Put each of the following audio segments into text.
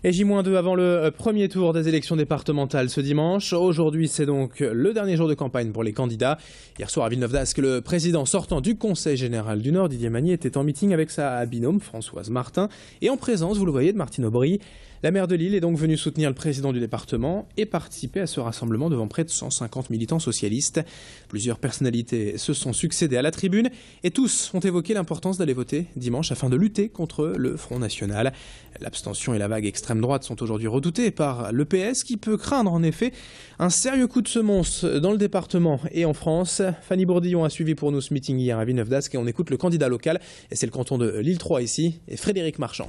Et J-2 avant le premier tour des élections départementales ce dimanche. Aujourd'hui, c'est donc le dernier jour de campagne pour les candidats. Hier soir à Villeneuve-d'Ascq, le président sortant du Conseil général du Nord, Didier Magnier, était en meeting avec sa binôme Françoise Martin et en présence, vous le voyez, de Martine Aubry. La maire de Lille est donc venue soutenir le président du département et participer à ce rassemblement devant près de 150 militants socialistes. Plusieurs personnalités se sont succédées à la tribune et tous ont évoqué l'importance d'aller voter dimanche afin de lutter contre le Front National. L'abstention et la vague extrême droite sont aujourd'hui redoutées par le PS qui peut craindre en effet un sérieux coup de semonce dans le département et en France. Fanny Bourdillon a suivi pour nous ce meeting hier à Villeneuve-d'Ascq et on écoute le candidat local, et c'est le canton de Lille 3 ici, et Frédéric Marchand.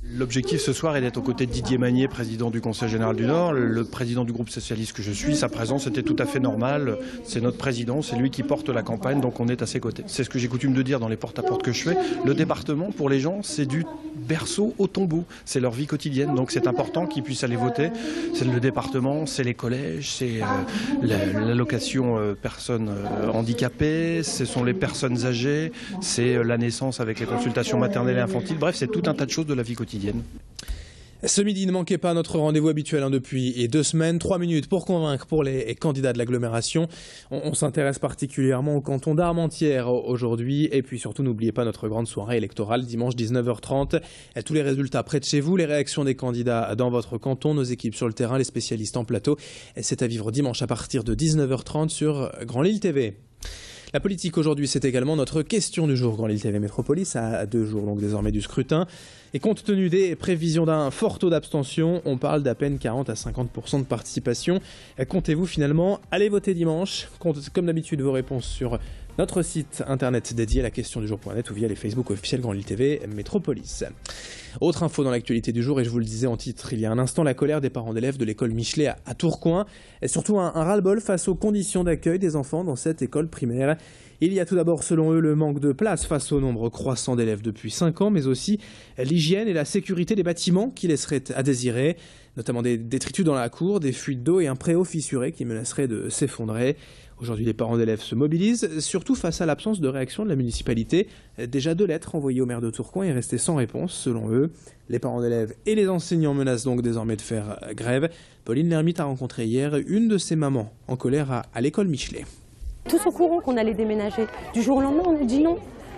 L'objectif ce soir est d'être aux côtés de Didier Magnier, président du Conseil général du Nord, le président du groupe socialiste que je suis. Sa présence était tout à fait normale. C'est notre président, c'est lui qui porte la campagne, donc on est à ses côtés. C'est ce que j'ai coutume de dire dans les porte-à-porte que je fais. Le département, pour les gens, c'est du berceau au tombeau. C'est leur vie quotidienne, donc c'est important qu'ils puissent aller voter. C'est le département, c'est les collèges, c'est l'allocation personnes handicapées, ce sont les personnes âgées, c'est la naissance avec les consultations maternelles et infantiles. Bref, c'est tout un tas de choses de la vie quotidienne. Ce midi, ne manquez pas notre rendez-vous habituel depuis 2 semaines. 3 minutes pour convaincre pour les candidats de l'agglomération. On s'intéresse particulièrement au canton d'Armentières aujourd'hui. Et puis surtout, n'oubliez pas notre grande soirée électorale dimanche 19h30. Tous les résultats près de chez vous, les réactions des candidats dans votre canton, nos équipes sur le terrain, les spécialistes en plateau. C'est à vivre dimanche à partir de 19h30 sur Grand Lille TV. La politique aujourd'hui, c'est également notre question du jour. Grand Lille TV Métropolis à 2 jours donc désormais du scrutin. Et compte tenu des prévisions d'un fort taux d'abstention, on parle d'à peine 40 à 50% de participation. Comptez-vous finalement aller voter dimanche? Comme d'habitude, vos réponses sur notre site internet dédié à la question du jour.net ou via les Facebook officiels Grand Lille TV Métropolis. Autre info dans l'actualité du jour, et je vous le disais en titre il y a un instant, la colère des parents d'élèves de l'école Michelet à Tourcoing, et surtout un ras-le-bol face aux conditions d'accueil des enfants dans cette école primaire. Il y a tout d'abord, selon eux, le manque de place face au nombre croissant d'élèves depuis 5 ans, mais aussi l'hygiène et la sécurité des bâtiments qui laisseraient à désirer, notamment des détritus dans la cour, des fuites d'eau et un préau fissuré qui menacerait de s'effondrer. Aujourd'hui, les parents d'élèves se mobilisent, surtout face à l'absence de réaction de la municipalité. Déjà 2 lettres envoyées au maire de Tourcoing et restées sans réponse, selon eux. Les parents d'élèves et les enseignants menacent donc désormais de faire grève. Pauline Lermite a rencontré hier une de ses mamans en colère à l'école Michelet. Tous au courant qu'on allait déménager. Du jour au lendemain, on nous dit non.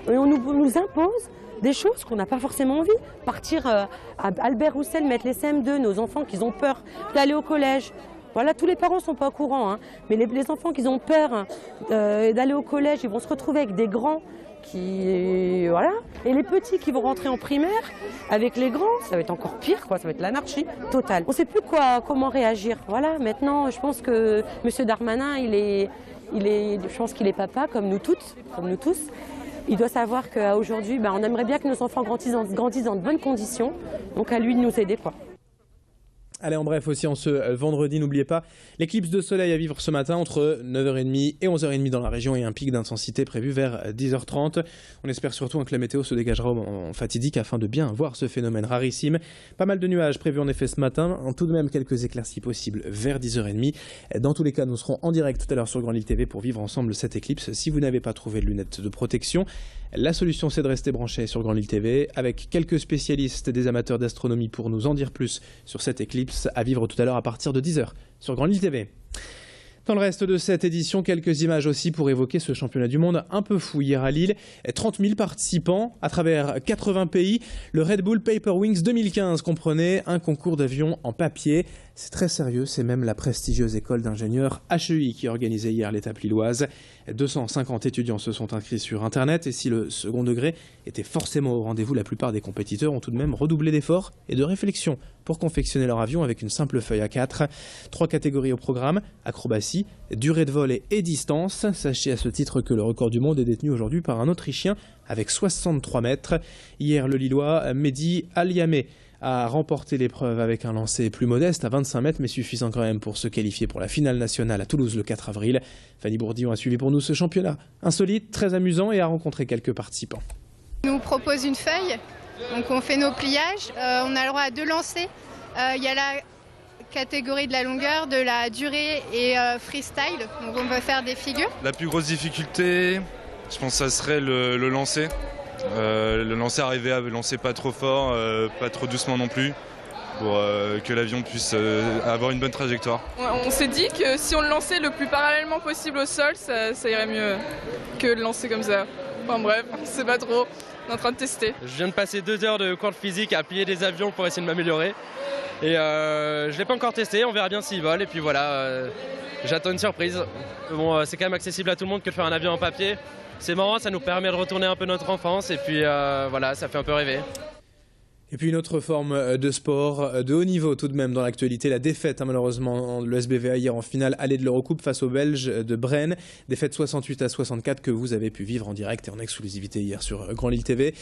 Et on nous impose des choses qu'on n'a pas forcément envie. Partir à Albert Roussel, mettre les CM2, nos enfants qui ont peur d'aller au collège. Voilà, tous les parents ne sont pas au courant, hein. Mais les enfants qui ont peur d'aller au collège, ils vont se retrouver avec des grands qui... Voilà. Et les petits qui vont rentrer en primaire avec les grands, ça va être encore pire, quoi. Ça va être l'anarchie totale. On ne sait plus comment réagir. Voilà, maintenant, je pense que M. Darmanin, je pense qu'il est papa, comme nous toutes, comme nous tous. Il doit savoir qu'aujourd'hui, on aimerait bien que nos enfants grandissent dans de bonnes conditions. Donc à lui de nous aider, quoi. Allez, en bref, aussi en ce vendredi, n'oubliez pas l'éclipse de soleil à vivre ce matin entre 9h30 et 11h30 dans la région et un pic d'intensité prévu vers 10h30. On espère surtout que la météo se dégagera au moment fatidique afin de bien voir ce phénomène rarissime. Pas mal de nuages prévus en effet ce matin, tout de même quelques éclaircies possibles vers 10h30. Dans tous les cas, nous serons en direct tout à l'heure sur Grand Lille TV pour vivre ensemble cette éclipse. Si vous n'avez pas trouvé de lunettes de protection, la solution c'est de rester branché sur Grand Lille TV avec quelques spécialistes des amateurs d'astronomie pour nous en dire plus sur cette éclipse à vivre tout à l'heure à partir de 10h sur Grand Lille TV. Dans le reste de cette édition, quelques images aussi pour évoquer ce championnat du monde un peu fou hier à Lille. 30 000 participants à travers 80 pays. Le Red Bull Paper Wings 2015 comprenait un concours d'avions en papier. C'est très sérieux, c'est même la prestigieuse école d'ingénieurs HEI qui organisait hier l'étape lilloise. 250 étudiants se sont inscrits sur Internet et si le second degré était forcément au rendez-vous, la plupart des compétiteurs ont tout de même redoublé d'efforts et de réflexion pour confectionner leur avion avec une simple feuille A4. 3 catégories au programme, acrobatie, durée de vol et distance. Sachez à ce titre que le record du monde est détenu aujourd'hui par un Autrichien avec 63 mètres. Hier, le Lillois Mehdi Aliamé a remporté l'épreuve avec un lancer plus modeste à 25 mètres mais suffisant quand même pour se qualifier pour la finale nationale à Toulouse le 4 avril. Fanny Bourdillon a suivi pour nous ce championnat insolite, très amusant et a rencontré quelques participants. On nous propose une feuille, donc on fait nos pliages, on a le droit à 2 lancers. Il y a la catégorie de la longueur, de la durée et freestyle, donc on peut faire des figures. La plus grosse difficulté, je pense que ça serait le lancer. Le lancer, arriver à lancer pas trop fort, pas trop doucement non plus. pour que l'avion puisse avoir une bonne trajectoire. On s'est dit que si on le lançait le plus parallèlement possible au sol, ça irait mieux que le lancer comme ça. Enfin bref, on sait pas trop, on est en train de tester. Je viens de passer 2 heures de cours de physique à plier des avions pour essayer de m'améliorer. Et je ne l'ai pas encore testé, on verra bien s'il vole. Et puis voilà, j'attends une surprise. Bon, c'est quand même accessible à tout le monde que de faire un avion en papier. C'est marrant, ça nous permet de retourner un peu notre enfance. Et puis voilà, ça fait un peu rêver. Et puis une autre forme de sport de haut niveau tout de même dans l'actualité, la défaite malheureusement de l'ESBVA hier en finale allée de l'Eurocoupe face aux Belges de Brenne, défaite 68-64 que vous avez pu vivre en direct et en exclusivité hier sur Grand Lille TV.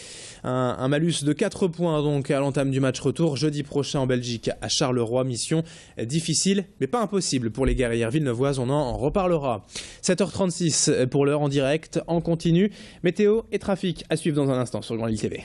Un malus de 4 points donc à l'entame du match retour jeudi prochain en Belgique à Charleroi, mission difficile mais pas impossible pour les guerrières villeneuvoises, on en reparlera. 7h36 pour l'heure en direct, en continu, météo et trafic à suivre dans un instant sur Grand Lille TV.